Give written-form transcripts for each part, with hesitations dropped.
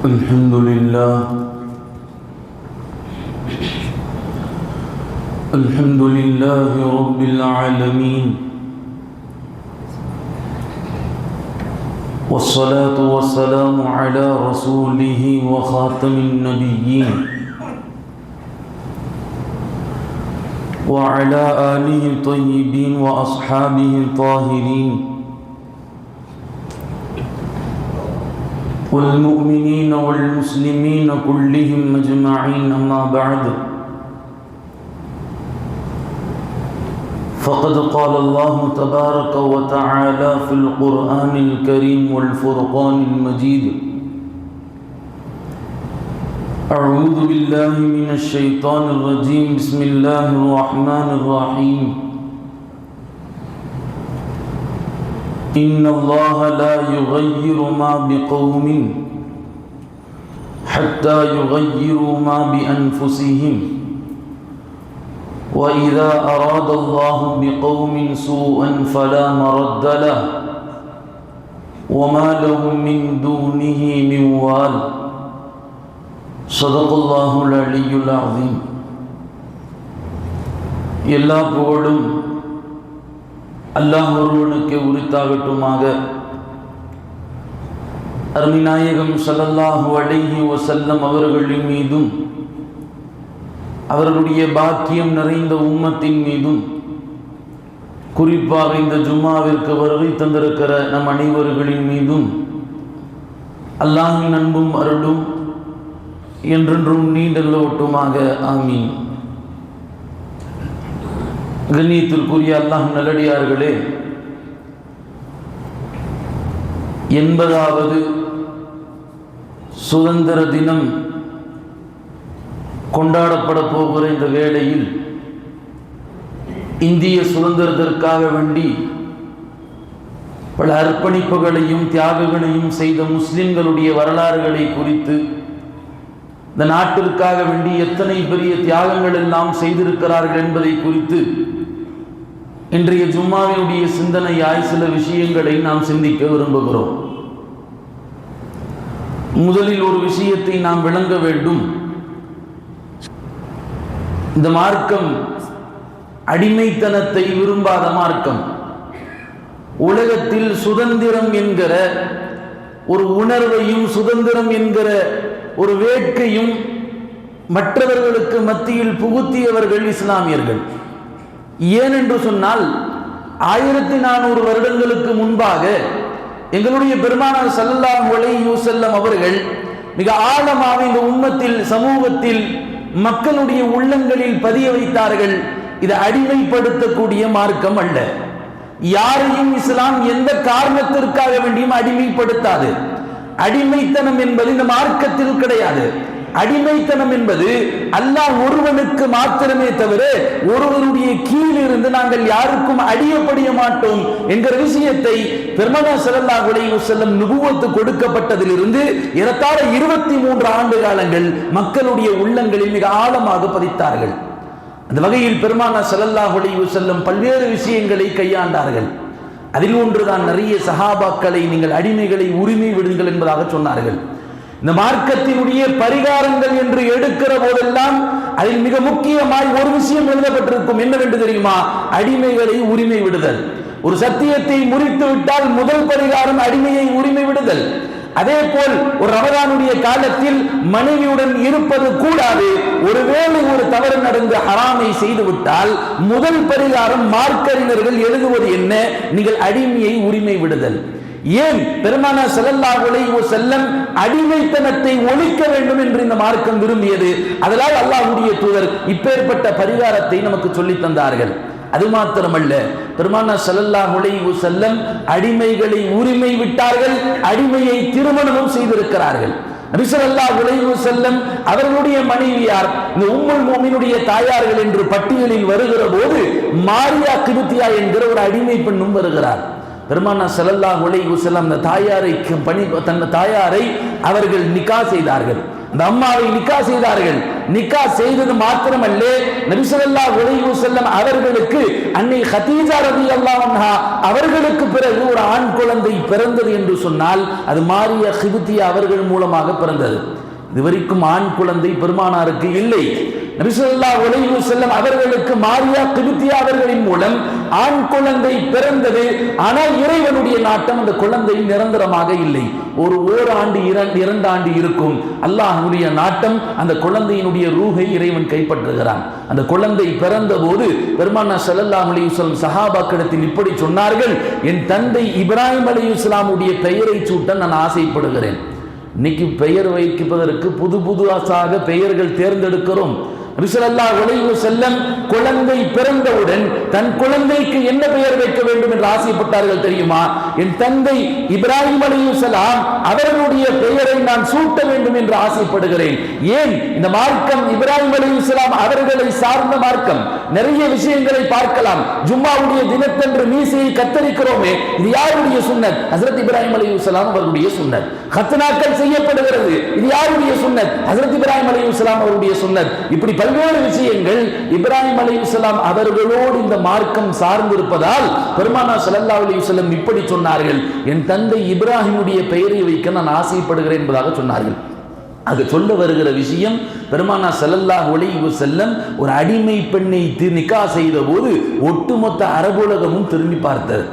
الحمد لله رب العالمين، والصلاة والسلام على رسوله وخاتم النبيين وعلى آله الطيبين وأصحابه الطاهرين والمؤمنين والمسلمين كلهم أجمعين. أما بعد، فقد قال الله تبارك وتعالى في القرآن الكريم والفرقان المجيد: أعوذ بالله من الشيطان الرجيم، بسم الله الرحمن الرحيم. إن الله لا يغير ما بقوم حتى يغيروا ما بأنفسهم، وإذا أراد الله بقوم سوءا فلا مرد له وما لهم من دونه من وال. صدق الله العلي العظيم. எல்லா புகழும் அல்லாஹ் ஒருவனுக்கு உரித்தாகட்டுமாக. அருமைநாயகம் ஸல்லல்லாஹு அலைஹி வஸல்லம் அவர்களின் மீதும் அவர்களுடைய பாக்கியம் நிறைந்த உம்மத்தின் மீதும் குறிப்பாக இந்த ஜும்மாவிற்கு வருகை தந்திருக்கிற நம் அனைவர்களின் மீதும் அல்லாஹ்வின் அன்பும் அருளும் என்றென்றும் நீண்டல்லோட்டுமாக. ஆமீன். கண்ணியத்திற்குரிய அல்லாஹ் நல்லடியார்களே, 80வது சுதந்திர தினம் கொண்டாடப்பட போகிற இந்த வேளையில் இந்திய சுதந்திரத்திற்காக வேண்டி பல அர்ப்பணிப்புகளையும் தியாகங்களையும் செய்த முஸ்லிம்களுடைய வரலாறுகளை குறித்து, இந்த நாட்டிற்காக வேண்டி எத்தனை பெரிய தியாகங்கள் எல்லாம் செய்திருக்கிறார்கள் என்பதை குறித்து இன்றைய ஜும்மாவினுடைய சிந்தனையாய் சில விஷயங்களை நாம் சிந்திக்க விரும்புகிறோம். முதலில் ஒரு விஷயத்தை நாம் விளங்க வேண்டும். இந்த மார்க்கம் அடிமைத்தனத்தை விரும்பாத மார்க்கம். உலகத்தில் சுதந்திரம் என்கிற ஒரு உணர்வையும் சுதந்திரம் என்கிற ஒரு வேட்கையும் மற்றவர்களுக்கு மத்தியில் புகுத்தியவர்கள் இஸ்லாமியர்கள். ஏனென்று சொன்னால், 1400 வருடங்களுக்கு முன்பாக எங்களுடைய பெருமானார் ஸல்லல்லாஹு அலைஹி வஸல்லம் அவர்கள் மிக ஆழமாக இந்த உம்மத்தில், சமூகத்தில், மக்களுடைய உள்ளங்களில் பதிய வைத்தார்கள். இது அடிமைப்படுத்தக்கூடிய மார்க்கம் அல்ல. யாரையும் இஸ்லாம் எந்த காரணத்திற்காக வேண்டியும் அடிமைப்படுத்தாது. அடிமைத்தனம் என்பது இந்த மார்க்கத்தில் கிடையாது. அடிமைத்தனம் என்பது அல்லாஹ் ஒருவனுக்கு மாத்திரமே தவிர ஒருவருடைய கீழிருந்து நாங்கள் யாருக்கும் அடியப்படிய மாட்டோம் என்கிற விஷயத்தை பெருமானார் ஸல்லல்லாஹு அலைஹி வஸல்லம் நுபுவத்து கொடுக்கப்பட்டதிலிருந்து ஏறத்தாழ 23 ஆண்டு காலங்கள் மக்களுடைய உள்ளங்களில் மிக ஆழமாக பதித்தார்கள். அந்த வகையில் பெருமானார் ஸல்லல்லாஹு அலைஹி வஸல்லம் பல்வேறு விஷயங்களை கையாண்டார்கள். அதில் ஒன்றுதான் நிறைய சஹாபாக்களை நீங்கள் அடிமைகளை உரிமை விடுங்கள் என்பதாக சொன்னார்கள். இந்த மார்க்கத்தினுடைய பரிகாரங்கள் என்று எடுக்கிற போதெல்லாம் அதில் மிக முக்கியமாய் ஒரு விஷயம் எழுதப்பட்டிருக்கும். என்னவென்று தெரியுமா? அடிமைகளை உரிமை விடுதல். ஒரு சத்தியத்தை முறித்து விட்டால் முதல் பரிகாரம் அடிமையை உரிமை விடுதல். அதே போல் ஒரு ரமதானுடைய காலத்தில் மனைவியுடன் இருப்பது கூடாது. ஒருவேளை ஒரு தவறு நடந்து ஹராமை செய்து விட்டால் முதல் பரிகாரம் மார்க்கறிஞர்கள் எழுதுவது என்ன? நீங்கள் அடிமையை உரிமை விடுதல். ஏன்? பெருமானார் ஸல்லல்லாஹு அலைஹி வஸல்லம் அடிமைத்தனத்தை ஒழிக்க வேண்டும் என்று இந்த மார்க்கம் விரும்பியது. அதனால் அல்லாஹ்வுடைய தூதர் இப்பேற்பட்ட பரிகாரத்தை நமக்கு சொல்லித் தந்தார்கள். அது மாத்திரமல்ல, பெருமானார் ஸல்லல்லாஹு அலைஹி வஸல்லம் அடிமைகளை உரிமை விட்டார்கள், அடிமையை திருமணமும் செய்திருக்கிறார்கள். நபி ஸல்லல்லாஹு அலைஹி வஸல்லம் அவர்களுடைய மனைவியார் இந்த உம்முல் முஃமினுடைய தாயார்கள் என்று பட்டியலில் வருகிற போது மாரியா கிபித்தியா என்கிற ஒரு அடிமை பெண்ணும் வருகிறார். பெருமானார் ஸல்லல்லாஹு அலைஹி வஸல்லம் அந்த தாயாரை அவர்கள் நிக்கா செய்தார்கள். அந்த அம்மாவை நிக்கா செய்தார்கள். நிக்கா செய்தது மாத்திரமல்ல, நபி ஸல்லல்லாஹு அலைஹி வஸல்லம் அவர்களுக்கு அன்னை ஹதீஜா ரலியல்லாஹு அன்ஹா அவர்களுக்கு பிறகு ஒரு ஆண் குழந்தை பிறந்தது என்று சொன்னால் அது மாரியா கிப்தியா அவர்கள் மூலமாக பிறந்தது. இதுவரைக்கும் ஆண் குழந்தை பெருமானாருக்கு இல்லை. நபி ஸல்லல்லாஹு அலைஹி வஸல்லம் அவர்களுக்கு மாரியா கிப்தியா அவர்களின் மூலம் ஆண் குழந்தை பிறந்தது. ஆனால் இறைவனுடைய நாட்டம் அந்த குழந்தை நிரந்தரமாக இல்லை. ஒரு ஓராண்டு 2 ஆண்டு இருக்கும். அல்லாஹ்வுடைய நாட்டம் அந்த குழந்தையினுடைய ரூஹை இறைவன் கைப்பற்றுகிறான். அந்த குழந்தை பிறந்த போது பெருமானார் ஸல்லல்லாஹு அலைஹி வஸல்லம் சஹாபாக்களிடத்தில் இப்படி சொன்னார்கள், என் தந்தை இப்ராஹிம் அலைஹிஸ்ஸலாமுடைய பெயரை சூட்ட நான் ஆசைப்படுகிறேன். இன்னைக்கு பெயர் வைப்பதற்கு புதுசாக பெயர்கள் தேர்ந்தெடுக்கிறோம். நபி ஸல்லல்லாஹு அலைஹி வஸல்லம் குழந்தை பிறந்தவுடன் தன் குழந்தைக்கு என்ன பெயர் வைக்க வேண்டும் என்று ஆசைப்பட்டார்கள் தெரியுமா? என் தந்தை இப்ராஹிம் அலைஹிஸ்ஸலாம் அவர்களுடைய பெயரை நான் சூட்ட வேண்டும் என்று ஆசைப்படுகிறேன். ஏன்? இந்த மார்க்கம் இப்ராஹிம் அலைஹிஸ்ஸலாம் அவர்களை சார்ந்த மார்க்கம். நிறைய விஷயங்களை பார்க்கலாம். ஜும்மாவுடைய தினத்தன்று மீசையை கத்தரிக்கிறோமே, இது யாருடைய சுன்னத்? ஹஜ்ரத் இப்ராஹிம் அலைஹிஸ்ஸலாம் அவர்களுடைய சுன்னத். கத்னாக்கள் செய்யப்படுகிறது, இது யாருடைய சுன்னத்? ஹஜ்ரத் இப்ராஹிம் அலைஹிஸ்ஸலாம் அவருடைய சுன்னத். இப்படி பல்வேறு விஷயங்கள் இப்ராஹிம் அலைஹிஸ்ஸலாம் அவர்களோடு இந்த மார்க்கம் சார்ந்திருப்பதால் பெருமானார் ஸல்லல்லாஹு அலைஹி வஸல்லம் இப்படி சொன்னார்கள், என் தந்தை இப்ராஹிமுடைய பெயரை வைக்க நான் ஆசைப்படுகிறேன் என்பதாக சொன்னார்கள். அது சொல்ல வருகிற விஷயம், பெருமானார் ஸல்லல்லாஹு அலைஹி வஸல்லம் ஒரு அடிமை பெண்ணை நிக்கா செய்த போது ஒட்டுமொத்த அரபுலகமும் திரும்பி பார்த்தது.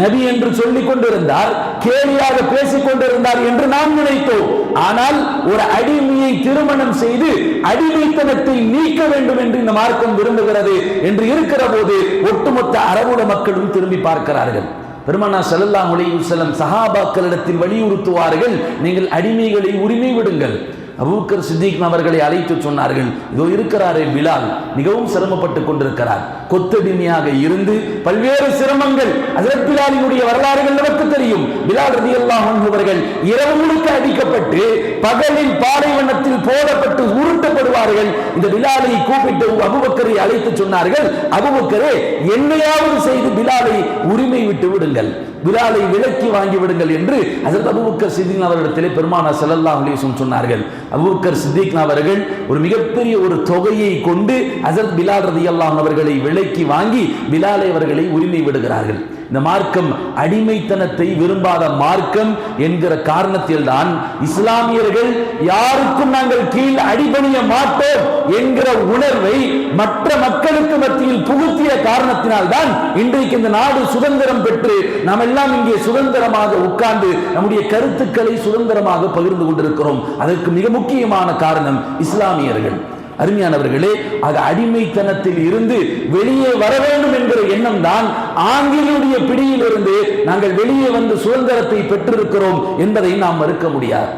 நபி என்று சொல்லிக் கொண்டிருந்தார், கேலியாக பேசிக் கொண்டிருந்தார் என்று நாம் நினைத்தோம். ஆனால் ஒரு அடிமையை திருமணம் செய்து அடிமைத்தனத்தை நீக்க வேண்டும் என்று இந்த மார்க்கம் விரும்புகிறது என்று இருக்கிற போது ஒட்டுமொத்த அரபுல மக்களும் திரும்பி பார்க்கிறார்கள். பெருமானார் ஸல்லல்லாஹு அலைஹி வஸல்லம் சஹாபாக்களிடத்தில் வலியுறுத்துவார்கள், நீங்கள் அடிமைகளை உரிமை விடுங்கள். அபூபக்கர் சித்திக் அவர்களை அழைத்து சொன்னார்கள், இதோ இருக்கிறாரே பிலால், மிகவும் சிரமப்பட்டுக் கொண்டிருக்கிறார். கொத்தடிமையாக இருந்து பல்வேறு சிரமங்கள். ஹஜ்ரத் பிலாலினுடைய வரலாறுகள் நமக்கு தெரியும். பிலால் ரலியல்லாஹு அன்ஹு அவர்கள் இரவு முழுக்க அடிக்கப்பட்டு பகலில் பாலைவனத்தில் போடப்பட்டு உருட்டப்படுவார்கள். இந்த பிலாலை கூப்பிட்டு அபூபக்கரை அழைத்து சொன்னார்கள், அபூபக்கரே, என்னையாவது செய்து பிலாலை உரிமை விட்டு விடுங்கள், பிலாலை விலக்கி வாங்கி விடுங்கள் என்று ஹஜ்ரத் அபூபக்கர் சித்திக் அவர்களிடத்திலே பெருமானார் ஸல்லல்லாஹு அலைஹி வஸல்லம் சொன்னார்கள். அபூபக்கர் சித்திக் அவர்கள் ஒரு மிகப்பெரிய ஒரு தொகையை கொண்டு ஹஜ்ரத் பிலால் ரலியல்லாஹு அன்ஹு அவர்களை விலக்கி வாங்கி பிலாலை அவர்களை உரிமை விடுகிறார்கள். இந்த மார்க்கம் அடிமைத்தனத்தை விரும்பாத மார்க்கம் என்கிற காரணத்தில் தான் இஸ்லாமியர்கள் யாருக்கும் நாங்கள் கீழ் அடிபணிய மாட்டோம் என்கிற உணர்வை மற்ற மக்களுக்கு மத்தியில் புகுத்திய காரணத்தினால் தான் இன்றைக்கு இந்த நாடு சுதந்திரம் பெற்று நாம் எல்லாம் இங்கே சுதந்திரமாக உட்கார்ந்து நம்முடைய கருத்துக்களை சுதந்திரமாக பகிர்ந்து கொண்டிருக்கிறோம். அதற்கு மிக முக்கியமான காரணம் இஸ்லாமியர்கள். அருமையானவர்களே, ஆக அடிமைத்தனத்தில் இருந்து வெளியே வர வேண்டும் என்கிற எண்ணம் தான் ஆங்கிலேயுடைய பிடியில் இருந்து நாங்கள் வெளியே வந்து சுதந்திரத்தை பெற்றிருக்கிறோம் என்பதை நாம் மறுக்க முடியாது.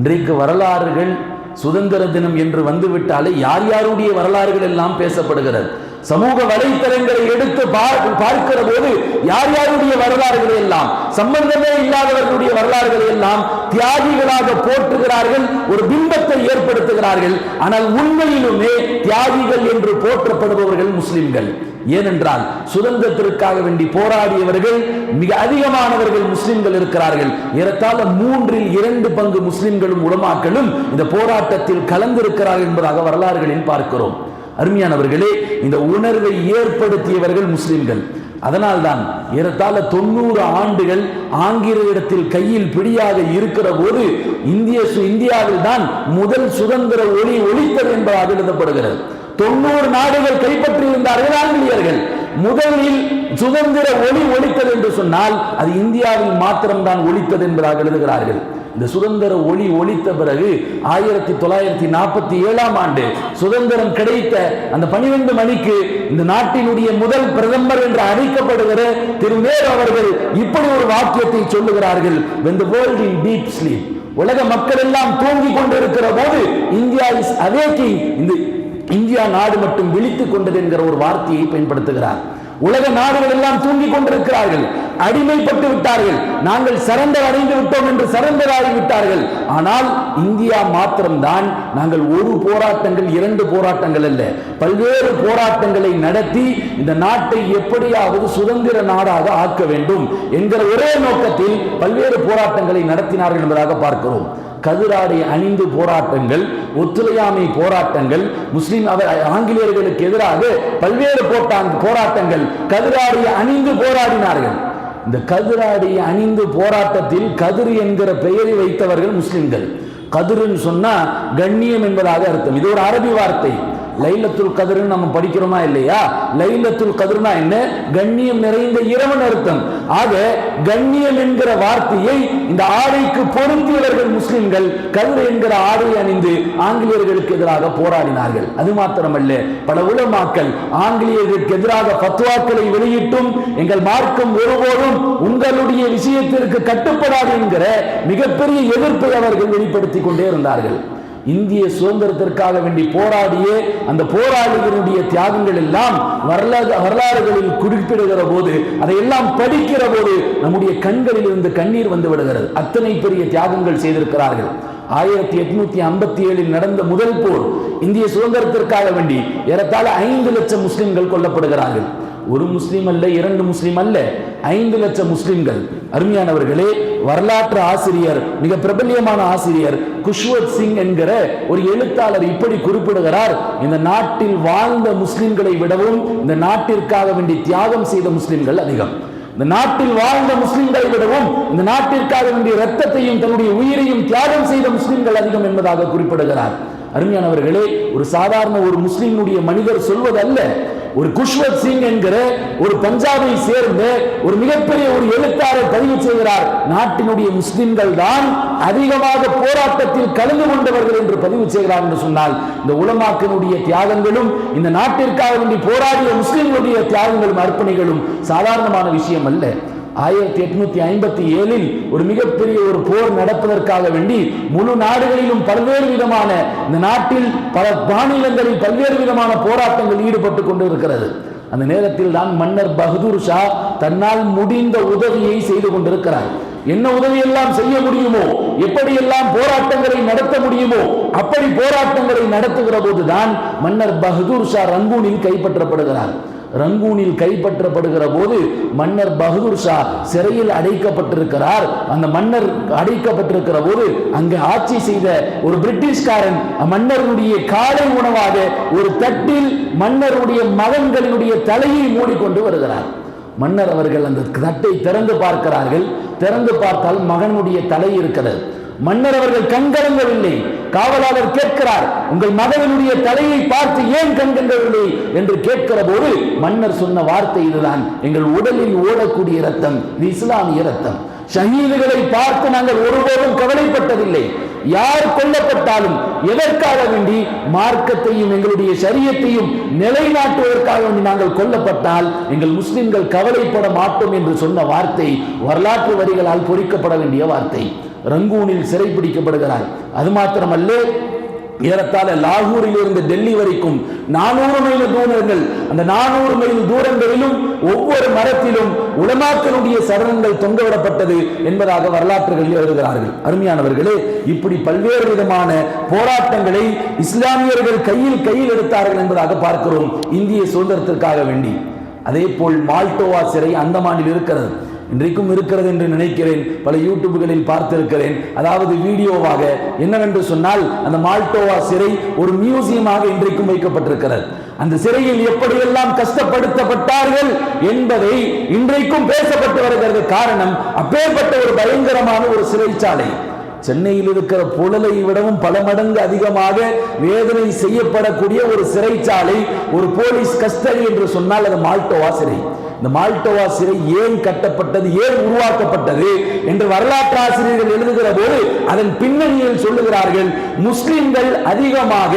இன்றைக்கு வரலாறுகள் சுதந்திர தினம் என்று வந்துவிட்டாலே யார் யாருடைய வரலாறுகள் எல்லாம் பேசப்படுகிறது. சமூக வலைத்தளங்களை எடுத்து பார்க்கிற போது யார் யாருடைய வரலாறுகளை எல்லாம், சம்பந்தமே இல்லாதவர்களுடைய வரலாறுகளை எல்லாம் தியாகிகளாக போற்றுகிறார்கள், ஒரு பிம்பத்தை ஏற்படுத்துகிறார்கள். ஆனால் உண்மையிலுமே தியாகிகள் என்று போற்றப்படுபவர்கள் முஸ்லிம்கள். ஏனென்றால் சுதந்திரத்திற்காக வேண்டி போராடியவர்கள் மிக அதிகமானவர்கள் முஸ்லிம்கள் இருக்கிறார்கள். ஏறத்தாழ 3/2 பங்கு முஸ்லிம்களும் உலமாக்களும் இந்த போராட்டத்தில் கலந்திருக்கிறார்கள் என்பதாக வரலாறுகளில் பார்க்கிறோம். அருமையானவர்களே, இந்த உணர்வை ஏற்படுத்தியவர்கள் முஸ்லிம்கள். அதனால்தான் ஏறத்தாழ 90 ஆண்டுகள் ஆங்கிலேயரிடத்தில் கையில் பிடியாக இருக்கிற போது இந்தியாவில் தான் முதல் சுதந்திர ஒளி ஒலித்தது என்பதாக எழுதப்படுகிறது. 90 நாடுகள் கைப்பற்றி இருந்தார்கள் ஆங்கிலேயர்கள். முதலில் சுதந்திர ஒளி ஒலித்தது என்று சொன்னால் அது இந்தியாவில் மாத்திரம்தான் ஒலித்தது என்பதாக எழுதுகிறார்கள். இந்த சுதந்திர ஒளி ஒலித்த பிறகு 1947ஆம் ஆண்டு சுதந்திரம் கிடைத்த அந்த 12 மணிக்கு இந்த நாட்டினுடைய முதல் பிரதமர் என்று அழைக்கப்படுகிற திரு நேரு அவர்கள் இப்படி ஒரு வாக்கியத்தை சொல்லுகிறார்கள், when the world in deep sleep, உலக மக்கள் எல்லாம் தூங்கிக் கொண்டிருக்கிற போது இந்தியா இஸ் அவேக்கிங், இந்த இந்தியா நாடு மட்டும் விழித்துக் கொண்டது என்கிற ஒரு வார்த்தையை பயன்படுத்துகிறார். உலக நாடுகள் எல்லாம் தூங்கிக் கொண்டிருக்கிறார்கள், அடிமைப்பட்டு விட்டார்கள், நாங்கள் சரண்டர் அடைந்து விட்டோம் என்று சரண்டர் ஆகிவிட்டார்கள். ஆனால் இந்தியா மாத்திரம்தான் நாங்கள் ஒரு போராட்டங்கள் 2 போராட்டங்கள் அல்ல, பல்வேறு போராட்டங்களை நடத்தி இந்த நாட்டை எப்படியாவது சுதந்திர நாடாக ஆக்க வேண்டும் என்கிற ஒரே நோக்கத்தில் பல்வேறு போராட்டங்களை நடத்தினார்கள் என்பதாக பார்க்கிறோம். கதிராடை அணிந்து போராட்டங்கள், ஒத்துழையாமை போராட்டங்கள், முஸ்லிம் ஆங்கிலேயர்களுக்கு எதிராக பல்வேறு போராட்டங்கள், கதிராடை அணிந்து போராடினார்கள். இந்த கதிராடை அணிந்து போராட்டத்தில் கதிர் என்கிற பெயரை வைத்தவர்கள் முஸ்லிம்கள். கதிர்ன்னு சொன்னா கண்ணியம் என்பதாக அர்த்தம். இது ஒரு அரபி வார்த்தை. லைலத்துல் கதிர்னு நம்ம படிக்கிறோமா இல்லையா? லைலத்துல் கதிர்னா என்ன? கண்ணியம் நிறைந்த இரவன் அர்த்தம். ஆக கண்ணியம் என்கிற வார்த்தையை இந்த ஆடைக்கு பொருந்தியவர்கள் முஸ்லிம்கள் கதிர் என்கிற ஆடை அணிந்து ஆங்கிலேயர்களுக்கு எதிராக போராடினார்கள். அது மாத்திரமல்ல, பல உலமாக்கள் ஆங்கிலேயர்களுக்கு எதிராக ஃபத்வாக்களை வெளியிட்டும் எங்கள் மார்க்கம் ஒருபோதும் உங்களுடைய விஷயத்திற்கு கட்டுப்படாது என்கிற மிகப்பெரிய எதிர்ப்பை அவர்கள் வெளிப்படுத்திக் கொண்டே இருந்தார்கள். இந்திய சுதந்திரத்திற்காக வேண்டி போராடிய அந்த போராளிகளுடைய தியாகங்கள் எல்லாம் வரலாறுகளில் குறிப்பிடுகிற போது, அதையெல்லாம் படிக்கிற போது நம்முடைய கண்களில் இருந்து கண்ணீர் வந்து விடுகிறது. அத்தனை பெரிய தியாகங்கள் செய்திருக்கிறார்கள். 1857 நடந்த முதல் போர், இந்திய சுதந்திரத்திற்காக வேண்டி ஏறத்தாழ 5 லட்சம் முஸ்லிம்கள் கொல்லப்படுகிறார்கள். ஒரு முஸ்லிம் அல்ல, 2 முஸ்லிம் அல்ல, 5 லட்சம் முஸ்லிம்கள். அருமையானவர்களே, வரலாற்று ஆசிரியர், மிக பிரபல்யமான ஆசிரியர் குஷ்வத் சிங் என்கிற ஒரு எழுத்தாளர் இப்படி குறிப்பிடுகிறார்: இந்த நாட்டில் வாழ்ந்த முஸ்லிம்களை விடவும் இந்த நாட்டிற்காக வேண்டி தியாகம் செய்த முஸ்லிம்கள் அதிகம். இந்த நாட்டில் வாழ்ந்த முஸ்லிம்களை விடவும் இந்த நாட்டிற்காக வேண்டிய இரத்தத்தையும் தன்னுடைய உயிரையும் தியாகம் செய்த முஸ்லிம்கள் அதிகம் என்பதாக குறிப்பிடுகிறார். அருமையானவர்களே, ஒரு சாதாரண ஒரு முஸ்லிமுடைய மனிதர் சொல்வதல்ல, ஒரு குஷ்வத் சிங் என்கிற ஒரு பஞ்சாபை சேர்ந்த ஒரு மிகப்பெரிய ஒரு எழுத்தாளர் பதிவு செய்கிறார்: நாட்டினுடைய முஸ்லிம்கள் தான் அதிகமாக போராட்டத்தில் கலந்து கொண்டவர்கள் என்று பதிவு செய்கிறார். என்று சொன்னால் இந்த உலமாக்களுடைய தியாகங்களும் இந்த நாட்டிற்காக வேண்டி போராடிய முஸ்லிம்களுடைய தியாகங்களும் அர்ப்பணிகளும் சாதாரணமான விஷயம் அல்ல. 1857 ஒரு மிகப்பெரிய ஒரு போர் நடப்பதற்காக வேண்டி முழு நாடுகளிலும் பல்வேறு விதமான, இந்த நாட்டில் பல மாநிலங்களில் பல்வேறு விதமான போராட்டங்கள் ஈடுபட்டுக் கொண்டு இருக்கிறது. அந்த நேரத்தில் தான் மன்னர் பகதூர் ஷா தன்னால் முடிந்த உதவியை செய்து கொண்டிருக்கிறார். என்ன உதவியெல்லாம் செய்ய முடியுமோ, எப்படியெல்லாம் போராட்டங்களை நடத்த முடியுமோ அப்படி போராட்டங்களை நடத்துகிற போதுதான் மன்னர் பகதூர் ஷா ரங்கூனில் கைப்பற்றப்படுகிறார். ரங்கூனில் கைப்பற்றப்படுகிற போது மன்னர் பகதூர் ஷா சிறையில் அடைக்கப்பட்டிருக்கிறார். அந்த மன்னர் அடைக்கப்பட்டிருக்கிற போது அங்கு ஆட்சி செய்த ஒரு பிரிட்டிஷ்காரன் மன்னருடைய காலை உணவாக ஒரு தட்டில் மன்னருடைய மகன்களினுடைய தலையை மூடிக்கொண்டு வருகிறார். மன்னர் அவர்கள் அந்த தட்டை திறந்து பார்க்கிறார்கள். திறந்து பார்த்தால் மகனுடைய தலை இருக்கிறது. மன்னர் அவர்கள் கண்கலங்கவில்லை. காவலாளர் கேட்கிறார்: உங்கள் மகனுடைய தலையை பார்த்து ஏன் கண்கலங்கவில்லை என்று கேட்கிற போது மன்னர் சொன்ன வார்த்தை இதுதான்: எங்கள் உடலில் ஓடக்கூடிய ரத்தம் இது இஸ்லாமிய ரத்தம். ஷஹீதுகளை பார்த்து நாங்கள் ஒருபோதும் கவலைப்பட்டதில்லை. யார் கொல்லப்பட்டாலும் எதற்காக வேண்டி மார்க்கத்தையும் எங்களுடைய ஷரியத்தையும் நிலைநாட்டுவதற்காக வேண்டி நாங்கள் கொல்லப்பட்டால் எங்கள் முஸ்லிம்கள் கவலைப்பட மாட்டோம் என்று சொன்ன வார்த்தை வரலாற்று வரிகளால் பொறிக்கப்பட வேண்டிய வார்த்தை. ரங்கூனில் சிறைப்பிடிக்கப்படுகிறார். அது மாத்திரமல்ல, ஏறத்தாழ லாகூரில் இருந்து டெல்லி வரைக்கும் 400 மைல் தூரங்கள், அந்த 400 மைல் தூரங்களிலும் ஒவ்வொரு மரத்திலும் உலமாக்களுடைய சரணங்கள் தொங்கவிடப்பட்டது என்பதாக வரலாற்றுகளில் எழுதுகிறார்கள். அருமையானவர்களே, இப்படி பல்வேறு விதமான போராட்டங்களை இஸ்லாமியர்கள் கையில் எடுத்தார்கள் என்பதாக பார்க்கிறோம் இந்திய சுதந்திரத்திற்காக வேண்டி. அதே போல் மால்டோவா சிறை அந்தமானில் இருக்கிறது, இன்றைக்கும் இருக்கிறது என்று நினைக்கிறேன். பல யூடியூப்களில் பார்த்திருக்கிறேன். அதாவது வீடியோவாக. என்னவென்று சொன்னால், அந்த மால்டோவா சிறை ஒரு மியூசியமாக இன்றைக்கும் வைக்கப்பட்டிருக்கிறது. அந்த சிறையில் எப்படியெல்லாம் கஷ்டப்படுத்தப்பட்டார்கள் என்பதை இன்றைக்கும் பேசப்பட்டு வருகிறது. காரணம், அப்பேற்பட்ட ஒரு பயங்கரமான ஒரு சிறைச்சாலை. சென்னையில் இருக்கிற புழலை விடவும் பல மடங்கு அதிகமாக வேதனை செய்யப்படக்கூடிய ஒரு சிறைச்சாலை, ஒரு போலீஸ் கஸ்டடி என்று சொன்னால் அது மால்டோவா சிறை. இந்த மால்டோவா சிறை ஏன் கட்டப்பட்டது, ஏன் உருவாக்கப்பட்டது என்று வரலாற்று ஆசிரியர்கள் எழுதுகிற போது அதன் பின்னணியில் சொல்லுகிறார்கள்: முஸ்லிம்கள் அதிகமாக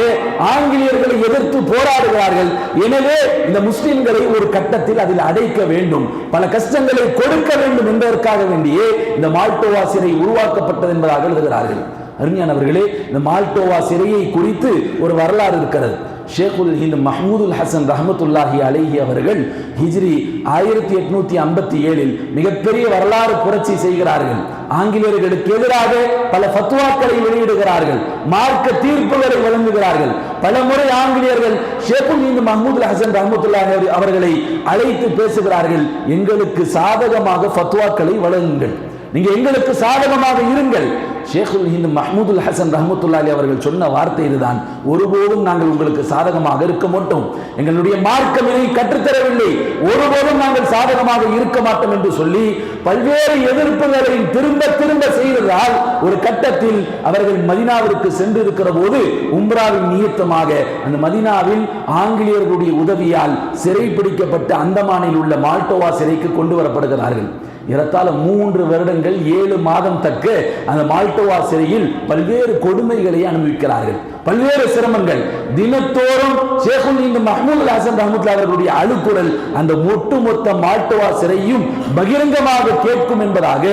ஆங்கிலேயர்களை எதிர்த்து போராடுகிறார்கள். எனவே இந்த முஸ்லிம்களை ஒரு கட்டத்தில் அதில் அடைக்க வேண்டும், பல கஷ்டங்களை கொடுக்க வேண்டும் என்பதற்காக வேண்டியே இந்த மால்டோவா சிறை உருவாக்கப்பட்டது என்பதாக எழுதுகிறார்கள். அருமையானவர்களே, இந்த மால்டோவா சிறையை குறித்து ஒரு வரலாறு இருக்கிறது. ஷேகுல் ஹிந்த் மஹ்மூதுல் ஹசன் ரஹமத்துல்லாஹி அலைஹி அவர்கள் ஹிஜ்ரி 1857 மிகப்பெரிய வரலாறு புரட்சி செய்கிறார்கள். ஆங்கிலேயர்களுக்கு எதிராக பல ஃபத்வாக்களை வெளியிடுகிறார்கள், மார்க்க தீர்ப்புகளை வழங்குகிறார்கள். பல முறை ஆங்கிலேயர்கள் ஷேகுல் ஹிந்த் மஹ்மூதுல் ஹசன் ரஹமத்துல்லாஹி அவர்களை அழைத்து பேசுகிறார்கள்: எங்களுக்கு சாதகமாக ஃபத்வாக்களை வழங்குங்கள், நீங்க எங்களுக்கு சாதகமாக இருங்கள். ஷேகுல் ஹிந்த் மஹ்மூதுல் ஹசன் ரஹ்மத்துல்லாஹி அலைஹி அவர்கள் சொன்ன வார்த்தை இதுதான், ஒருபோதும் நாங்கள் உங்களுக்கு சாதகமாக இருக்க மாட்டோம், எங்களுடைய மார்க்கம் இதை கற்றுத்தரவில்லை, ஒருபோதும் நாங்கள் சாதகமாக இருக்க மாட்டோம் என்று சொல்லி பல்வேறு எதிர்ப்புகளை திரும்ப திரும்ப செய்ததால் ஒரு கட்டத்தில் அவர்கள் மதீனாவிற்கு சென்றிருக்கிற போது உம்ராவின் நியத்தமாக அந்த மதீனாவில் ஆங்கிலேயர்களுடைய உதவியால் சிறை பிடிக்கப்பட்டு அந்தமானில் உள்ள மால்டோவா சிறைக்கு கொண்டு வரப்படுகிறார்கள். ஏறத்தாழ 3 வருடங்கள் 7 மாதம் தக்க அந்த மால்டோவா சிறையில் பல்வேறு கொடுமைகளை அனுபவிக்கிறார்கள், பல்வேறு சிரமங்கள். தினத்தோறும் ஷேகுல் ஹிந்த் மஹ்மூதுல் ஹசன் ரஹ்மத்துல்லாஹி அவர்களுடைய அழுக்குரல் அந்த ஒட்டுமொத்த மால்டோவா சிறையும் பகிரங்கமாக கேட்கும் என்பதாக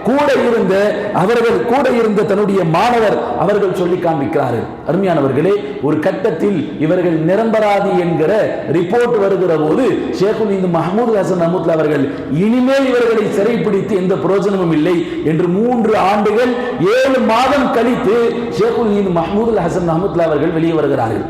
கூட இருந்த தன்னுடைய மாணவர் அவர்கள் சொல்லி காண்பிக்கிறார்கள். அருமையானவர்களே, ஒரு கட்டத்தில் இவர்கள் நிரம்பராதி என்கிற ரிப்போர்ட் வருகிற போது ஷேகுல் ஹிந்த் மஹ்மூதுல் ஹசன் ரஹ்மத்துல்லாஹி அவர்கள் இனிமேல் இவர்களை சிறைப்பிடித்து எந்த பிரயோஜனமும் இல்லை என்று 3 ஆண்டுகள் 7 மாதம் கழித்து ஷேகுல் ஹிந்த் மஹ்மூதுல் ஹசன் ரஹ்மத்துல்லாஹி அவர்கள் வெளியே வருகிறார்கள்.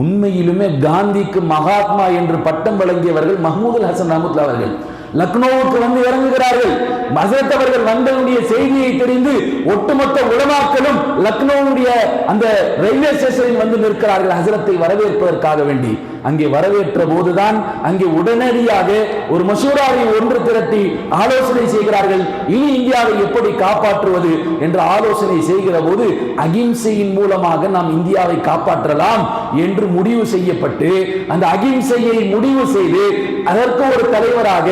உண்மையிலுமே காந்திக்கு மகாத்மா என்று பட்டம் வழங்கியவர்கள் மஹ்மூதுல் ஹசன் ரஹ்மத்துல்லாஹி அவர்கள். லக்னோவுக்கு வந்து இறங்குகிறார்கள். ஹஜ்ரத் அவர்கள் வந்தவுடைய செய்தியை தெரிந்து ஒட்டுமொத்த உலமாக்களும் லக்னோவுடைய அந்த ரயில்வே ஸ்டேஷனில் வந்து நிற்கிறார்கள் ஹஜ்ரத்தை வரவேற்பதற்காக வேண்டி. அங்கே வரவேற்ற போதுதான் அங்கே உடனடியாக ஒரு மசூராவை ஒன்று திரட்டி ஆலோசனை செய்கிறார்கள். இனி இந்தியாவை எப்படி காப்பாற்றுவது என்று ஆலோசனை செய்கிற போது அகிம்சையின் மூலமாக நாம் இந்தியாவை காப்பாற்றலாம் என்று முடிவு செய்யப்பட்டு அந்த அகிம்சையை முடிவு செய்து அதற்கு ஒரு தலைவராக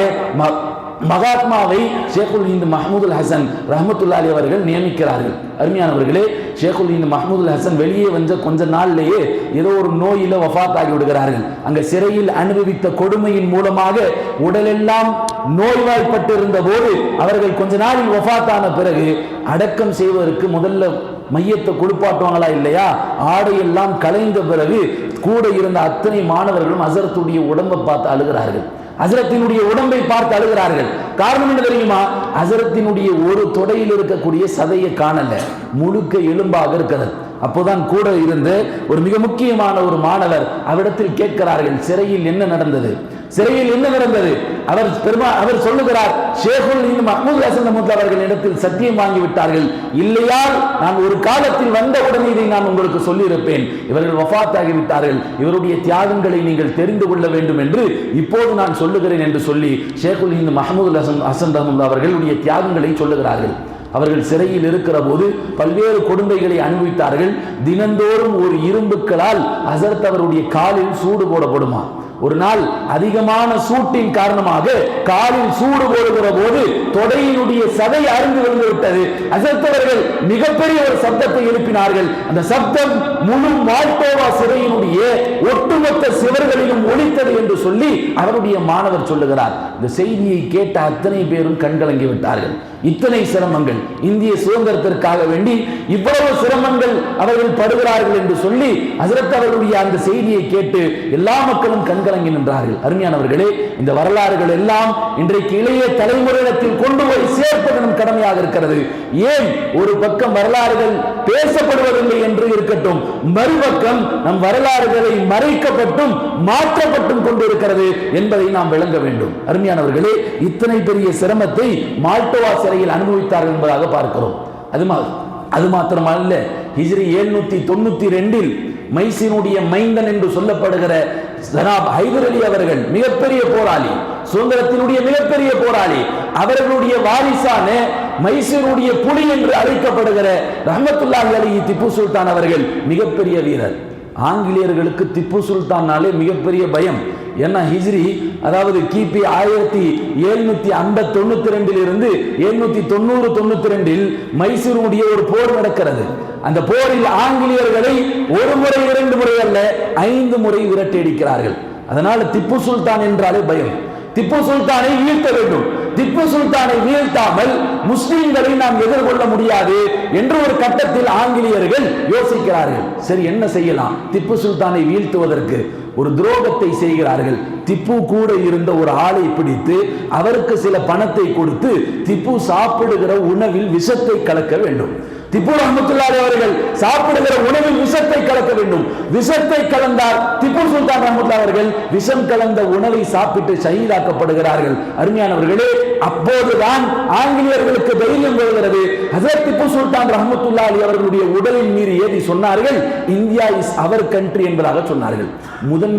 மகாத்மாவை ஷேகுல் ஹிந்த் மஹ்மூதுல் ஹசன் ரஹ்மத்துல்லாஹி அலைஹி அவர்கள் நியமிக்கிறார்கள். அருமையானவர்களே, ஷேகுல் ஹிந்த் மஹ்மூதுல் ஹசன் வெளியே வந்த கொஞ்ச நாள்லேயே ஏதோ ஒரு நோயில வஃபாத் ஆகி விடுகிறார்கள். அங்க சிறையில் அனுபவித்த கொடுமையின் மூலமாக உடலெல்லாம் நோய்வாய்ப்பட்டு இருந்த போது அவர்கள் கொஞ்ச நாளில் வஃபாத்தான பிறகு அடக்கம் செய்வதற்கு முதல்ல மையத்தை குளிப்பாட்டுவாங்களா இல்லையா, ஆடையெல்லாம் கலைந்த பிறகு கூட இருந்த அத்தனை மாணவர்களும் ஹஜ்ரத்துடைய உடம்பை பார்த்து அழுகிறார்கள், ஹஜ்ரத்தினுடைய உடம்பை பார்த்து அழுகிறார்கள். காரணம் என்ன தெரியுமா? ஹஜ்ரத்தினுடைய ஒரு தொடையில் இருக்கக்கூடிய சதையை காணல, முழுக்க எலும்பாக இருக்கிறது. அப்போதான் கூட இருந்து ஒரு மிக முக்கியமான ஒரு மாணவர் அவரிடத்தில் கேட்கிறார்கள், சிறையில் என்ன நடந்தது, சிறையில் என்ன நடந்தது? அவர் சொல்லுகிறார், ஷேகுல் ஹிந்த் மஹ்மூதுல் ஹசன் ரஹ்மத்துல்லாஹி அவர்கள் இடத்தில் சத்தியம் வாங்கி விட்டார்கள், இல்லையால் நான் ஒரு காலத்தில் வந்தவுடனே இதை நான் உங்களுக்கு சொல்லியிருப்பேன், இவர்கள் வஃபாத் ஆகிவிட்டார்கள், இவருடைய தியாகங்களை நீங்கள் தெரிந்து கொள்ள வேண்டும் என்று இப்போது நான் சொல்லுகிறேன் என்று சொல்லி ஷேகுல் ஹிந்த் மஹ்மூதுல் ஹசன் ரஹ்மத்துல்லாஹி அவர்களுடைய தியாகங்களை சொல்லுகிறார்கள். அவர்கள் சிறையில் இருக்கிற போது பல்வேறு கொடுமைகளை அனுபவித்தார்கள். தினந்தோறும் ஒரு இரும்புக்களால் ஹஜ்ரத் அவருடைய காலில் சூடு போடப்படுமா. ஒரு நாள் அதிகமான சூட்டின் காரணமாக காலில் சூடு போடுகிற போது தொடையினுடைய சதை அறுந்து விழுந்து விட்டது. ஹஜ்ரத் அவர்கள் மிகப்பெரிய ஒரு சப்தத்தை எழுப்பினார்கள். அந்த சப்தம் முழு மால்டோவா சிறையினுடைய ஒட்டுமொத்த சிவர்களிலும் ஒலித்தது என்று சொல்லி அவருடைய மாணவர் சொல்லுகிறார். இந்த செய்தியை கேட்ட அத்தனை பேரும் கண்கலங்கி விட்டார்கள். இத்தனை சிரமங்கள், இந்திய சுதந்திரத்திற்காக வேண்டி இவ்வளவு சிரமங்கள் அவர்கள் படுகிறார்கள் என்று சொல்லி ஹஜ்ரத் அவர்களுடைய அந்த செய்தியை கேட்டு எல்லா மக்களும் கண்கலங்கி நின்றார்கள். அருமையானவர்களே, இந்த வரலாறுகள் எல்லாம் இன்றைக்கு இளைய தலைமுறையிடத்தில் கொண்டு போய் சேர்ப்பது நம் கடமையாக இருக்கிறது. ஏன் ஒரு பக்கம் வரலாறுகள் பேசப்படுவதில்லை என்று இருக்கட்டும், மறுபக்கம் நம் வரலாறுகளை மறைக்கப்பட்டும் மாற்றப்பட்டும் கொண்டிருக்கிறது என்பதை நாம் விளங்க வேண்டும். அருமையானவர்களே, இத்தனை பெரிய சிரமத்தை மால்டோவா சிறையில் அனுபவித்தார்கள் என்பதாக பார்க்கிறோம். அது மாத்திரமல்ல, ஹிஜ்ரி 792 மைசூருடைய மைந்தன் என்று சொல்லப்படுகிற ஜனாப் ஹைதர் அலி அவர்கள் மிகப்பெரிய போராளி, சுதந்திரத்தினுடைய மிகப்பெரிய போராளி, அவர்களுடைய வாரிசான மைசூருடைய புலி என்று அழைக்கப்படுகிற ரஹ்மத்துல்லாஹி அலைஹி திப்பு சுல்தான் அவர்கள் மிகப்பெரிய வீரர். ஆங்கிலேயர்களுக்கு திப்பு சுல்தானாலே மிகப்பெரிய பயம். ஏன்னா ஹிஜ்ரி அதாவது கிபி 1792 இருந்து 790-92 மைசூருடைய ஒரு போர் நடக்கிறது. அந்த போரில் ஆங்கிலேயர்களை ஒரு முறை 2 முறை அல்ல 5 முறை விரட்டியடிக்கிறார்கள். அதனால திப்பு சுல்தான் என்றாலே பயம். திப்பு சுல்தானை வீழ்த்த வேண்டும். திப்பு சுல்தானை வீழ்த்தாமல் முஸ்லிம்களை நாம் எதிர்கொள்ள முடியாது என்று ஒரு கட்டத்தில் ஆங்கிலேயர்கள் யோசிக்கிறார்கள். சரி, என்ன செய்யலாம்? திப்பு சுல்தானை வீழ்த்துவதற்கு ஒரு துரோகத்தை செய்கிறார்கள். திப்பு கூட இருந்த ஒரு ஆளை பிடித்து அவருக்கு சில பணத்தை கொடுத்து திப்பு சாப்பிடுகிற உணவில் விஷத்தை கலக்க வேண்டும். திப்பு ரஹ்மத்துல்லாஹி அவர்கள் சாப்பிடுகிற உணவில் விஷத்தை கலக்க வேண்டும். விஷத்தை கலந்தால் திப்பு சுல்தான் ரஹ்மத்துல்லாஹி அவர்கள் விஷம் கலந்த உணவை சாப்பிட்டு ஷஹீதாக்கப்படுகிறார்கள். அருமையானவர்களே, அப்போதுதான் ஆங்கிலேயர்களுக்கு தைரியம் வருகிறது. ஹஜ்ரத் திப்பு சுல்தான் ரஹ்மத்துல்லாஹி அவர்களுடைய உடலின் மீது ஏறி சொன்னார்கள், இந்தியா இஸ் அவர் கண்ட்ரி என்பதாக சொன்னார்கள்.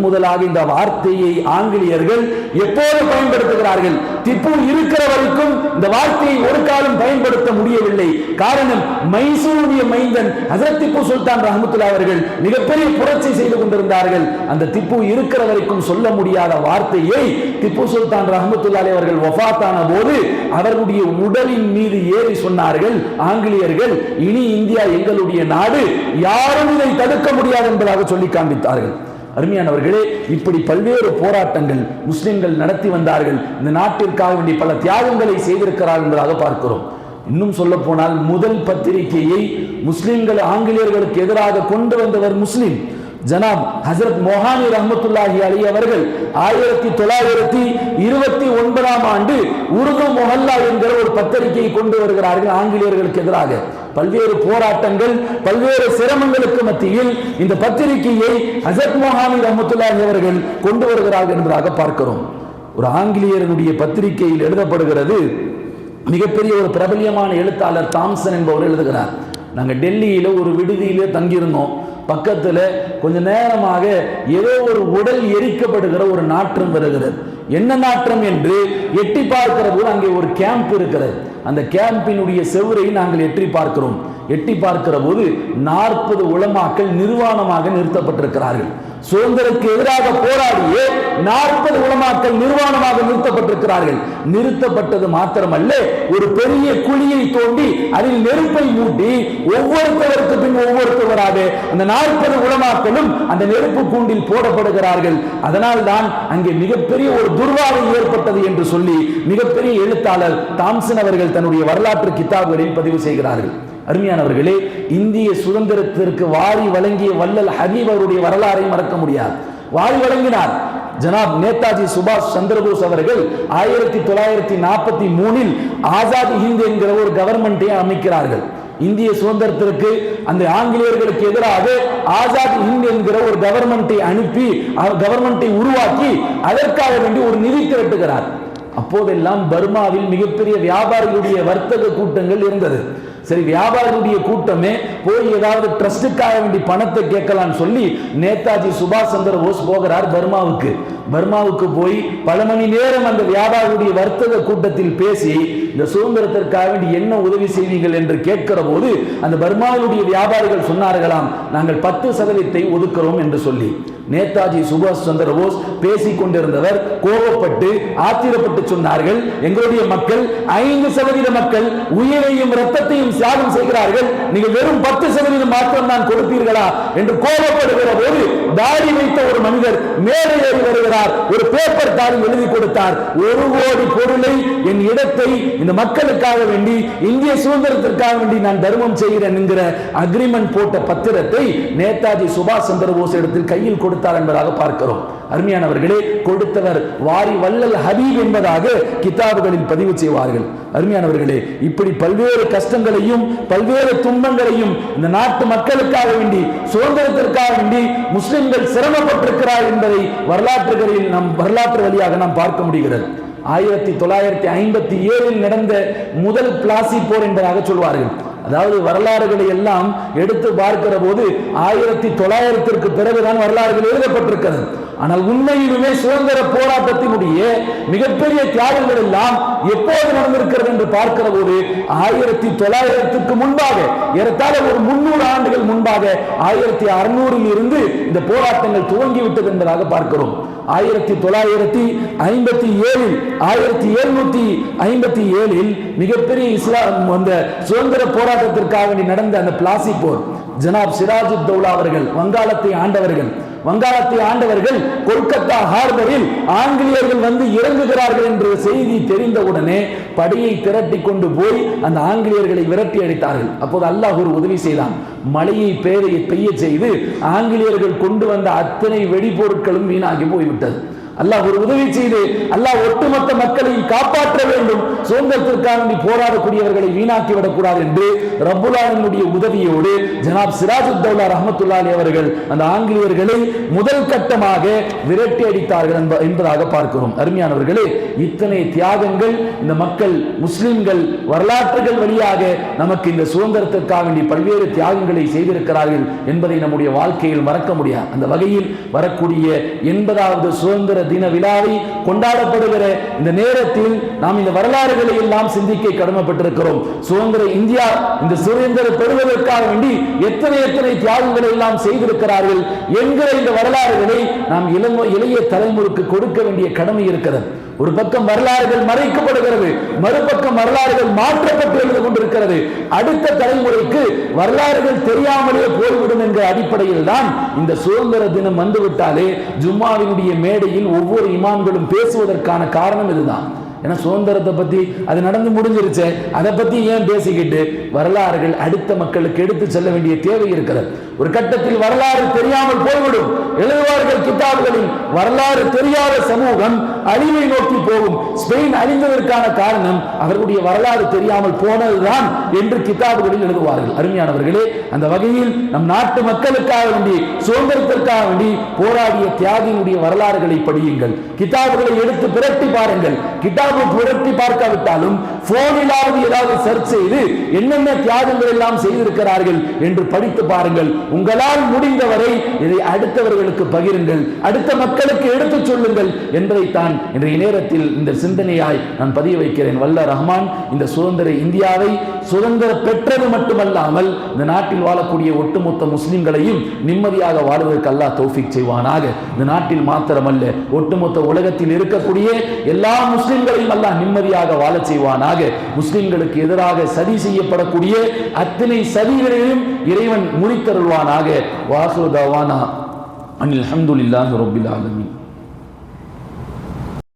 முதலாக இந்த வார்த்தையை ஆங்கிலேயர்கள் எப்போது பயன்படுத்துகிறார்கள்? திப்பு இருக்கிற வரைக்கும் இந்த வார்த்தையை ஒரு காலம் பயன்படுத்த முடியவில்லை. காரணம், மைசூருடைய மைந்தன் ஹஜ்ரத் திப்பு சுல்தான் ரஹ்மத்துல்லாஹி அவர்கள் மிகப்பெரிய புரட்சி செய்து கொண்டிருந்தார்கள். அந்த திப்பு இருக்கிற வரைக்கும் சொல்ல முடியாத வார்த்தையை திப்பு சுல்தான் ரஹ்மத்துல்லாஹி அவர்கள் வஃபாத்தான போது அவர்களுடைய உடலின் மீது ஏறி சொன்னார்கள் ஆங்கிலேயர்கள், இனி இந்தியா எங்களுடைய நாடு, யாரும் இதை தடுக்க முடியாது என்பதாக சொல்லி காண்பித்தார்கள். அருமையானவர்களே, இப்படி பல்வேறு போராட்டங்கள் முஸ்லிம்கள் நடத்தி வந்தார்கள். இந்த நாட்டிற்காக வேண்டி பல தியாகங்களை செய்திருக்கிறார்கள் என்பதாக பார்க்கிறோம். இன்னும் சொல்ல போனால் முதல் பத்திரிகையை முஸ்லிம்கள் ஆங்கிலேயர்களுக்கு எதிராக கொண்டு வந்தவர் முஸ்லிம் ஜனாப் ஹஜரத் மொஹானி ரஹ்மத்துல்லாஹி அலைஹி அவர்கள் 1929 ஆண்டு உருது மொஹல்லா என்கிற ஒரு பத்திரிகையை கொண்டு வருகிறார்கள் ஆங்கிலேயர்களுக்கு எதிராக. பல்வேறு போராட்டங்கள், பல்வேறு சிரமங்களுக்கு மத்தியில் இந்த பத்திரிகையை ஹஜரத் மொஹானி ரஹ்மத்துல்லாஹி அவர்கள் கொண்டு வருகிறார்கள் என்பதாக பார்க்கிறோம். ஒரு ஆங்கிலேயருடைய பத்திரிகையில் எழுதப்படுகிறது. மிகப்பெரிய ஒரு பிரபல்யமான எழுத்தாளர் தாம்சன் என்பவர் எழுதுகிறார், நாங்கள் டெல்லியில ஒரு விடுதியில தங்கியிருந்தோம். பக்கத்தில் கொஞ்ச நேரமாக ஏதோ ஒரு உடல் எரிக்கப்படுகிற ஒரு நாற்றம் வருகிறது. என்ன நாற்றம் என்று எட்டி பார்க்கிற போது அங்கே ஒரு கேம்ப் இருக்கிறது. அந்த கேம்பினுடைய செவுரை நாங்கள் எட்டி பார்க்கிறோம். எட்டி பார்க்கிற போது 40 உலமாக்கள் நிர்வாணமாக நிறுத்தப்பட்டிருக்கிறார்கள். சுதந்திரத்துக்கு எதிராக போராடிய 40 உலமாக்கள் நிர்வாணமாக நிறுத்தப்பட்டிருக்கிறார்கள். நிறுத்தப்பட்டது மாத்திரமல்ல, ஒரு பெரிய குழியை தோண்டி அதில் நெருப்பை மூட்டி ஒவ்வொருத்தவருக்கு பின் ஒவ்வொருத்தவராக அந்த 40 உலமாக்களும் அந்த நெருப்பு கூண்டில் போடப்படுகிறார்கள். அதனால் தான் அங்கே மிகப்பெரிய ஒரு துர்வாதை ஏற்பட்டது என்று சொல்லி மிகப்பெரிய எழுத்தாளர் தாம்சன் அவர்கள் தன்னுடைய வரலாற்று கிதாபுகளில் பதிவு செய்கிறார்கள். அருமையானவர்களே, இந்திய சுதந்திரத்திற்கு வாரி வழங்கிய வள்ளல் ஹபீப் அவருடைய வரலாறை மறக்க முடியாது. வாரி வழங்கினார். ஜனாப் நேதாஜி சுபாஷ் சந்திரபோஸ் அவர்கள் 1943 ஆசாத் ஹிந்த் என்கிற ஒரு கவர்மெண்டை அமைக்கிறார்கள். இந்திய சுதந்திரத்திற்கு அந்த ஆங்கிலேயர்களுக்கு எதிராக ஆசாத் ஹிந்த் என்கிற ஒரு கவர்மெண்டை அனுப்பி கவர்மெண்டை உருவாக்கி அதற்காக வேண்டி ஒரு நிதி திரட்டுகிறார். அப்போதெல்லாம் பர்மாவில் மிகப்பெரிய வியாபாரிகளுடைய வர்த்தக கூட்டங்கள் இருந்தது. சரி, வியாபாரிகளுடைய கூட்டமே போய் ஏதாவது ட்ரஸ்டுக்காக வேண்டி பணத்தை கேட்கலான்னு சொல்லி நேதாஜி சுபாஷ் சந்திர போஸ் போகிறார் பர்மாவுக்கு. பர்மாவுக்கு போய் பல மணி நேரம் அந்த வியாபாரிகளுடைய வர்த்தக கூட்டத்தில் பேசி இந்த சுதந்திரத்திற்காக வேண்டி என்ன உதவி செய்வீர்கள் என்று கேட்கிற போது அந்த பர்மாவுடைய வியாபாரிகள் சொன்னார்களாம், நாங்கள் 10% ஒதுக்கிறோம் என்று சொல்லி. நேதாஜி சுபாஷ் சந்திர போஸ் பேசிக் கொண்டிருந்தவர் கோபப்பட்டு ஆத்திரப்பட்டு சொன்னார்கள், எங்களுடைய மக்கள் 5% மக்கள் உயிரையும் ரத்தத்தையும் தியாகம் செய்கிறார்கள், நீங்க வெறும் 10% மாத்திரம் தான் கொடுப்பீர்களா என்று கோபப்படுகிற போது தாடி வைத்த ஒரு மனிதர் மேலே ஏறி வருகிறார். ஒரு பேப்பர் தாளில் எழுதி கொடுத்தார், 1 கோடி பொருளை என் இடத்தை இந்த மக்களுக்காக வேண்டி இந்திய சுதந்திரத்திற்காக வேண்டி நான் தர்மம் செய்கிறேன் என்கிற அக்ரிமெண்ட் போட்ட பத்திரத்தை நேதாஜி சுபாஷ் சந்திர போஸ் இடத்தில் கையில் கொடுத்தார் என்பதாக பார்க்கிறோம். அருமையானவர்களே, கொடுத்தவர் வாரி வள்ளல் ஹபீப் என்பதாக கிதாபுகளில் பதிவு செய்வார்கள். அருமையானவர்களே, இப்படி பல்வேறு கஷ்டங்களையும் பல்வேறு துன்பங்களையும் இந்த நாட்டு மக்களுக்காக வேண்டி சுதந்திரத்திற்காக வேண்டி முஸ்லிம்கள் சிரமப்பட்டிருக்கிறார் என்பதை வரலாற்றுகளில் வரலாற்று வழியாக நாம் பார்க்க முடிகிறது. 1957 நடந்த முதல் பிளாசி போர் என்பதாக சொல்வார்கள். அதாவது வரலாறுகளை எல்லாம் எடுத்து பார்க்கிற போது 1900க்கு பிறகுதான் வரலாறுகள் எழுதப்பட்டிருக்கிறது. ஆனால் உண்மையிலுமே சுதந்திர போராட்டத்தினுடைய மிகப்பெரிய தியாகங்கள் எல்லாம் எப்போது நடந்திருக்கிறது என்று பார்க்கிற போது 1900க்கு முன்பாக, ஏறத்தாழ ஒரு 300 ஆண்டுகள் முன்பாக 1600 இருந்து இந்த போராட்டங்கள் துவங்கிவிட்டது என்பதாக பார்க்கிறோம். 1757 மிகப்பெரிய இஸ்லாம் அந்த சுதந்திர போராட்டத்திற்காக நடந்த அந்த பிளாசி போர், ஜனாப் சிராஜுத்தௌலா அவர்கள் வங்காளத்தை ஆண்டவர்கள் கொல்கத்தா ஹார்பரில் ஆங்கிலேயர்கள் வந்து இறங்குகிறார்கள் என்ற செய்தி தெரிந்தவுடனே படையை திரட்டி கொண்டு போய் அந்த ஆங்கிலேயர்களை விரட்டி அடித்தார்கள். அப்போது அல்லாஹ் ஒரு உதவி செய்தான். மழையை பெய்ய செய்து ஆங்கிலேயர்கள் கொண்டு வந்த அத்தனை வெடிபொருட்களும் வீணாகி போய்விட்டது. அல்லாஹ் ஒரு உதவி செய்து அல்லாஹ் ஒட்டுமொத்த மக்களையும் காப்பாற்ற வேண்டும், சுதந்திரத்திற்காக போராடக்கூடியவர்களை வீணாக்கி விடக்கூடாது என்று ரப்புல் ஆலமீனுடைய உதவியோடு ஜனாப் சிராஜுத்தௌலா ரஹ்மத்துல்லாஹி அவர்கள் அந்த ஆங்கிலேயர்களை முதல் கட்டமாக விரட்டி அடித்தார்கள் என்பதாக பார்க்கிறோம். அருமையானவர்களே, இத்தனை தியாகங்கள் இந்த மக்கள் முஸ்லிம்கள் வரலாற்றுகள் வழியாக நமக்கு இந்த சுதந்திரத்திற்காக வேண்டி பல்வேறு தியாகங்களை செய்திருக்கிறார்கள் என்பதை நம்முடைய வாழ்க்கையில் மறக்க முடியாது. அந்த வகையில் வரக்கூடிய 80வது சுதந்திர தின விழாவை கொண்டாடப்படுகிற இந்த நேரத்தில் நாம் இந்த வரலாறுகளை எல்லாம் சிந்திக்க கடமைப்பட்டிருக்கிறோம். சுதந்திர இந்தியா இந்த சுதந்திரம் பெறுவதற்காக வேண்டி எத்தனை தியாகங்களை எல்லாம் செய்திருக்கிறார்கள் என்கிற இந்த வரலாறுகளை நாம் இளைய தலைமுறைக்கு கொடுக்க வேண்டிய கடமை இருக்கிறது. ஒரு பக்கம் வரலாறுகள் மறைக்கப்படுகிறது, மறுபக்கம் வரலாறுகள் மாற்றப்பட்டு எழுந்து கொண்டிருக்கிறது. அடுத்த தலைமுறைக்கு வரலாறுகள் தெரியாமலே போய்விடும் என்ற அடிப்படையில் தான் இந்த சுதந்திர தினம் வந்துவிட்டாலே ஜும்மாவினுடைய மேடையில் ஒவ்வொரு இமாம்களும் பேசுவதற்கான காரணம் இதுதான். ஏன்னா சுதந்திரத்தை பத்தி அது நடந்து முடிஞ்சிருச்சு, அதை பத்தி ஏன் பேசிக்கிட்டு வரலாறுகள் அடுத்த மக்களுக்கு எடுத்து செல்ல வேண்டிய தேவை இருக்கிறது. ஒரு கட்டத்தில் வரலாறு தெரியாமல் போய்விடும். எழுதுவார்கள் கிதாபுகளில், வரலாறு தெரியாத சமூகம் அழிவை நோக்கி போகும். ஸ்பெயின் அழிந்ததற்கான காரணம் அவர்களுடைய வரலாறு தெரியாமல் போனதுதான் என்று கிதாபுகளில் எழுதுவார்கள். அருமையானவர்களே, அந்த வகையில் நம் நாட்டு மக்களுக்காக வேண்டி சுதந்திரத்திற்காக வேண்டி போராடிய தியாகியினுடைய வரலாறுகளை படியுங்கள், கிதாபுகளை எடுத்து பிரட்டி பாருங்கள். கிதாபு புரட்டி பார்க்காவிட்டாலும் போனிலாவது ஏதாவது சர்ச் செய்து என்னென்ன தியாகங்கள் எல்லாம் செய்திருக்கிறார்கள் என்று படித்து பாருங்கள். உங்களால் முடிந்தவரை இதை அடுத்தவர்களுக்கு பகிருங்கள், அடுத்த மக்களுக்கு எடுத்துச் சொல்லுங்கள் என்பதைத்தான் இன்றைய நேரத்தில் இந்த சிந்தனையாய் நான் பதிய வைக்கிறேன். வல்ல ரஹ்மான் இந்த சுதந்திர இந்தியாவை சுதந்திர பெற்றது மட்டுமல்லாமல் இந்த நாட்டில் வாழக்கூடிய ஒட்டுமொத்த முஸ்லிம்களையும் நிம்மதியாக வாழ்வதற்கு அல்லாஹ் தௌஃபீக் செய்வானாக. இந்த நாட்டில் மாத்திரமல்ல, ஒட்டுமொத்த உலகத்தில் இருக்கக்கூடிய எல்லா முஸ்லிம்களையும் அல்லாஹ் நிம்மதியாக வாழச் செய்வானாக. முஸ்லிம்களுக்கு எதிராக சதி செய்யப்படக்கூடிய அத்தனை சதிகளையும் இறைவன் முறித்தருள்வானாக. வாஹிரு தஅவானா அனில் ஹம்துலில்லாஹி ரப்பில் ஆலமீன்.